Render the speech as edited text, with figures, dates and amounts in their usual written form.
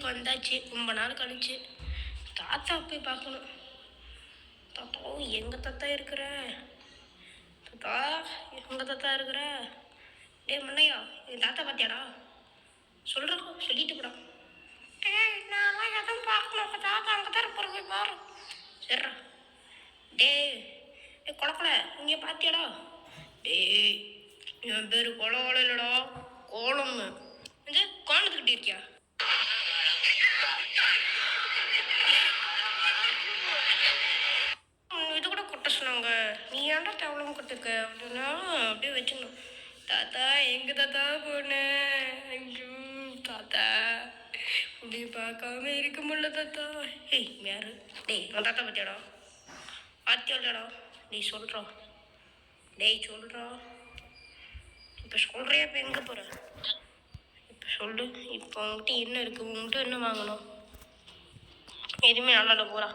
வீட்டுக்கு வந்தாச்சு ரொம்ப நாள் கழிச்சு. தாத்தா போய் பார்க்கணும். தாத்தா எங்க தாத்தா இருக்கிற? தாத்தா எங்க தாத்தா இருக்கிற? டே முன்னையா என் தாத்தா பார்த்தியாடா? சொல்கிறக்கோ சொல்லிட்டு போடா. நான்லாம் எதுவும் பார்க்கணும். தாத்தா அங்கே தான் இருப்பாரு, போய் பாரு. சரிடா. டே கொலக்கொல இங்கே பார்த்தியாடா? டேய் என் பேர் கொலவள இல்லடா, கோலம். இந்த கோலத்துக்கிட்டே இருக்கியா? இது கூட கொட்ட சொன்னாங்க. நீ ஏன்டா தேவலாம் கொட்டிருக்க அப்படின்னா அப்படியே வச்சுக்கணும். தாத்தா எங்க தாத்தா போனேன்? ஐயோ தாத்தா இப்படி பார்க்காம இருக்க முடியல தாத்தா. ஏய் யாரு? டேய் நான் தாத்தா பத்தியாடா? பாத்தியாடா? நீ சொல்கிறோம். டேய் சொல்கிறா. இப்போ சொல்கிறியா? இப்போ எங்கே போகிற? இப்போ சொல்லு. இப்போ உங்ககிட்ட என்ன இருக்குது? உங்ககிட்ட என்ன வாங்கணும்? எதுவுமே நல்லா இல்லை, போகிறா.